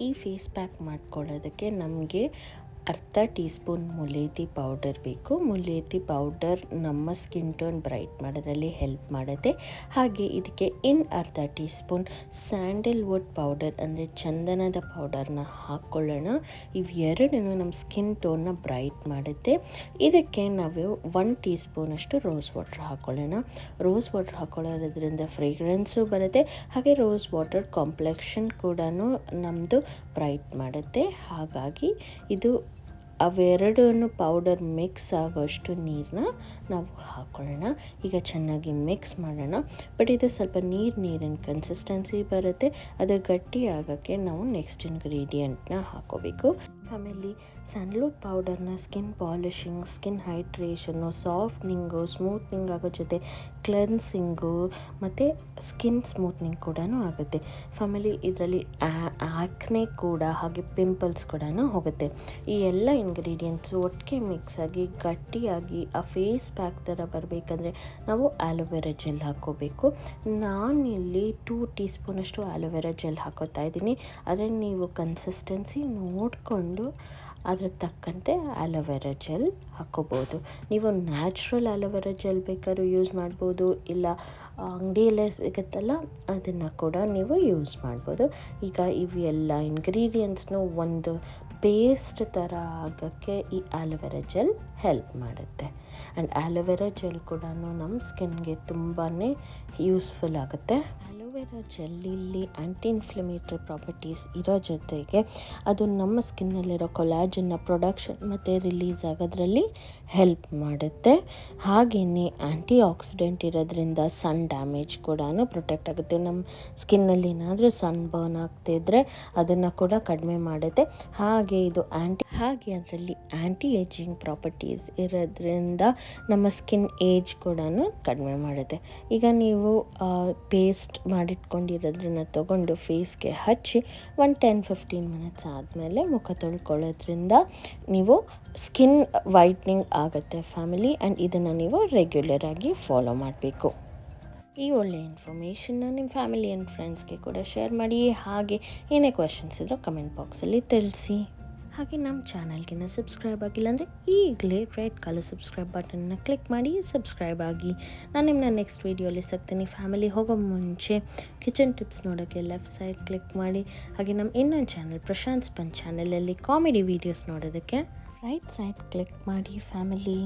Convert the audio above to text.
ಈ face pack ಮಾಡ್ಕೊಳ್ಳೋದಕ್ಕೆ ನಮಗೆ ಅರ್ಧ ಟೀ ಸ್ಪೂನ್ ಮುಲೇತಿ ಪೌಡರ್ ಬೇಕು. ಮುಲೇತಿ ಪೌಡರ್ ನಮ್ಮ ಸ್ಕಿನ್ ಟೋನ್ ಬ್ರೈಟ್ ಮಾಡೋದ್ರಲ್ಲಿ ಹೆಲ್ಪ್ ಮಾಡುತ್ತೆ. ಹಾಗೆ ಇದಕ್ಕೆ ಅರ್ಧ ಟೀ ಸ್ಪೂನ್ ಸ್ಯಾಂಡಲ್ವುಡ್ ಪೌಡರ್ ಅಂದರೆ ಚಂದನದ ಪೌಡರ್ನ ಹಾಕ್ಕೊಳ್ಳೋಣ. ಇವೆರಡೂ ನಮ್ಮ ಸ್ಕಿನ್ ಟೋನ್ನ ಬ್ರೈಟ್ ಮಾಡುತ್ತೆ. ಇದಕ್ಕೆ ನಾವು 1 ಟೀ ಸ್ಪೂನಷ್ಟು ರೋಸ್ ವಾಟರ್ ಹಾಕ್ಕೊಳ್ಳೋಣ. ರೋಸ್ ವಾಟರ್ ಹಾಕ್ಕೊಳ್ಳೋದ್ರಿಂದ ಫ್ರೇಗ್ರೆನ್ಸು ಬರುತ್ತೆ. ಹಾಗೆ ರೋಸ್ ವಾಟರ್ ಕಾಂಪ್ಲೆಕ್ಷನ್ ಕೂಡ ನಮ್ಮದು ಬ್ರೈಟ್ ಮಾಡುತ್ತೆ. ಹಾಗಾಗಿ ಇದು ಅವೆರಡೂ ಪೌಡರ್ ಮಿಕ್ಸ್ ಆಗೋಷ್ಟು ನೀರನ್ನ ನಾವು ಹಾಕ್ಕೊಳ್ಳೋಣ. ಈಗ ಚೆನ್ನಾಗಿ ಮಿಕ್ಸ್ ಮಾಡೋಣ. ಬಟ್ ಇದು ಸ್ವಲ್ಪ ನೀರಿನ ಕನ್ಸಿಸ್ಟೆನ್ಸಿ ಬರುತ್ತೆ. ಅದು ಗಟ್ಟಿ ಆಗೋಕ್ಕೆ ನಾವು ನೆಕ್ಸ್ಟ್ ಇಂಗ್ರೀಡಿಯೆಂಟ್ನ ಹಾಕೋಬೇಕು. ಆಮೇಲೆ ಸ್ಯಾಂಡಲ್ವುಡ್ ಪೌಡರ್ನ ಸ್ಕಿನ್ ಪಾಲಿಷಿಂಗ್, ಸ್ಕಿನ್ ಹೈಡ್ರೇಷನ್ನು, ಸಾಫ್ಟ್ನಿಂಗು, ಸ್ಮೂತ್ನಿಂಗ್ ಆಗೋ ಜೊತೆ ಕ್ಲೆನ್ಸಿಂಗು ಮತ್ತು ಸ್ಕಿನ್ ಸ್ಮೂತ್ನಿಂಗ್ ಕೂಡ ಆಗುತ್ತೆ. ಆಮೇಲೆ ಇದರಲ್ಲಿ ಆ್ಯಕ್ನೆ ಕೂಡ ಹಾಗೆ ಪಿಂಪಲ್ಸ್ ಕೂಡ ಹೋಗುತ್ತೆ. ಈ ಎಲ್ಲ ಇಂಗ್ರೀಡಿಯೆಂಟ್ಸು ಒಟ್ಟಿಗೆ ಮಿಕ್ಸ್ ಆಗಿ ಗಟ್ಟಿಯಾಗಿ ಆ ಫೇಸ್ ಪ್ಯಾಕ್ ಥರ ಬರಬೇಕಂದ್ರೆ ನಾವು ಆಲೋವೆರಾ ಜೆಲ್ ಹಾಕ್ಕೋಬೇಕು. ನಾನಿಲ್ಲಿ 2 ಟೀ ಸ್ಪೂನಷ್ಟು ಆಲೋವೆರಾ ಜೆಲ್ ಹಾಕೋತಾ ಇದ್ದೀನಿ. ಆದರೆ ನೀವು ಕನ್ಸಿಸ್ಟೆನ್ಸಿ ನೋಡಿಕೊಂಡು ಅದ್ರ ತಕ್ಕಂತೆ ಆಲೋವೆರಾ ಜೆಲ್ ಹಾಕ್ಕೋಬೋದು. ನೀವು ನ್ಯಾಚುರಲ್ ಆಲೋವೆರಾ ಜೆಲ್ ಬೇಕಾದ್ರೂ ಯೂಸ್ ಮಾಡ್ಬೋದು, ಇಲ್ಲ ಅಂಗಡಿಯಲ್ಲೇ ಸಿಗುತ್ತಲ್ಲ ಅದನ್ನು ಕೂಡ ನೀವು ಯೂಸ್ ಮಾಡ್ಬೋದು. ಈಗ ಇವೆಲ್ಲ ಇಂಗ್ರೀಡಿಯೆಂಟ್ಸ್ನು ಒಂದು ಪೇಸ್ಟ್ ಥರ ಆಗೋಕ್ಕೆ ಈ ಆಲೋವೆರಾ ಜೆಲ್ ಹೆಲ್ಪ್ ಮಾಡುತ್ತೆ. ಆ್ಯಂಡ್ ಆಲೋವೆರಾ ಜೆಲ್ ಕೂಡ ನಮ್ಮ ಸ್ಕಿನ್ಗೆ ತುಂಬಾ ಯೂಸ್ಫುಲ್ ಆಗುತ್ತೆ. ಆಲೋವೆರಾ ಜೆಲ್ಲಿಲ್ಲಿ ಆ್ಯಂಟಿ ಇನ್ಫ್ಲಮೇಟ್ರಿ ಪ್ರಾಪರ್ಟೀಸ್ ಇರೋ ಜೊತೆಗೆ ಅದು ನಮ್ಮ ಸ್ಕಿನ್ನಲ್ಲಿರೋ ಕೊಲಾಜನ್ನ ಪ್ರೊಡಕ್ಷನ್ ಮತ್ತು ರಿಲೀಸ್ ಆಗೋದ್ರಲ್ಲಿ ಹೆಲ್ಪ್ ಮಾಡುತ್ತೆ. ಹಾಗೆಯೇ ಆ್ಯಂಟಿ ಆಕ್ಸಿಡೆಂಟ್ ಇರೋದ್ರಿಂದ ಸನ್ ಡ್ಯಾಮೇಜ್ ಕೂಡ ಪ್ರೊಟೆಕ್ಟ್ ಆಗುತ್ತೆ. ನಮ್ಮ ಸ್ಕಿನ್ನಲ್ಲಿ ಏನಾದರೂ ಸನ್ ಬರ್ನ್ ಆಗ್ತಿದ್ರೆ ಅದನ್ನು ಕೂಡ ಕಡಿಮೆ ಮಾಡುತ್ತೆ. ಹಾಗೆ ಇದು ಅದರಲ್ಲಿ ಆ್ಯಂಟಿ ಏಜಿಂಗ್ ಪ್ರಾಪರ್ಟೀಸ್ ಇರೋದ್ರಿಂದ ನಮ್ಮ ಸ್ಕಿನ್ ಏಜ್ ಕೂಡ ಕಡಿಮೆ ಮಾಡುತ್ತೆ. ಈಗ ನೀವು ಪೇಸ್ಟ್ ಮಾಡಿಟ್ಕೊಂಡಿರೋದ್ರನ್ನ ತೊಗೊಂಡು ಫೇಸ್ಗೆ ಹಚ್ಚಿ 10-15 ಮಿನಿಟ್ಸ್ ಆದಮೇಲೆ ಮುಖ ತೊಳ್ಕೊಳ್ಳೋದ್ರಿಂದ ನೀವು ಸ್ಕಿನ್ ವೈಟ್ನಿಂಗ್ ಆಗುತ್ತೆ ಫ್ಯಾಮಿಲಿ. ಆ್ಯಂಡ್ ಇದನ್ನು ನೀವು ರೆಗ್ಯುಲರ್ ಆಗಿ ಫಾಲೋ ಮಾಡಬೇಕು. ಈ ಒಳ್ಳೆಯ ಇನ್ಫಾರ್ಮೇಷನ್ನ ನಿಮ್ಮ ಫ್ಯಾಮಿಲಿ ಆ್ಯಂಡ್ ಫ್ರೆಂಡ್ಸ್ಗೆ ಕೂಡ ಶೇರ್ ಮಾಡಿ. ಹಾಗೆ ಏನೇ ಕ್ವೆಶನ್ಸ್ ಇದ್ದರೂ ಕಮೆಂಟ್ ಬಾಕ್ಸಲ್ಲಿ ತಿಳಿಸಿ. ಹಾಗೆ ನಮ್ಮ ಚಾನಲ್ಗೆ ಸಬ್ಸ್ಕ್ರೈಬ್ ಆಗಿಲ್ಲ ಅಂದರೆ ಈಗಲೇ ರೆಡ್ ಕಲರ್ ಸಬ್ಸ್ಕ್ರೈಬ್ ಬಟನ್ನ ಕ್ಲಿಕ್ ಮಾಡಿ ಸಬ್ಸ್ಕ್ರೈಬ್ ಆಗಿ. ನಾನು ನಿಮ್ಮನ್ನ ನೆಕ್ಸ್ಟ್ ವೀಡಿಯೋಲಿ ಸಿಗ್ತೀನಿ. ಫ್ಯಾಮಿಲಿ ಹೋಗೋ ಮುಂಚೆ ಕಿಚನ್ ಟಿಪ್ಸ್ ನೋಡೋಕ್ಕೆ ಲೆಫ್ಟ್ ಸೈಡ್ ಕ್ಲಿಕ್ ಮಾಡಿ. ಹಾಗೆ ನಮ್ಮ ಇನ್ನೊಂದು ಚಾನಲ್ ಪ್ರಶಾಂತ್ ಸ್ಪನ್ ಚಾನಲಲ್ಲಿ ಕಾಮಿಡಿ ವೀಡಿಯೋಸ್ ನೋಡೋದಕ್ಕೆ ರೈಟ್ ಸೈಡ್ ಕ್ಲಿಕ್ ಮಾಡಿ ಫ್ಯಾಮಿಲಿ.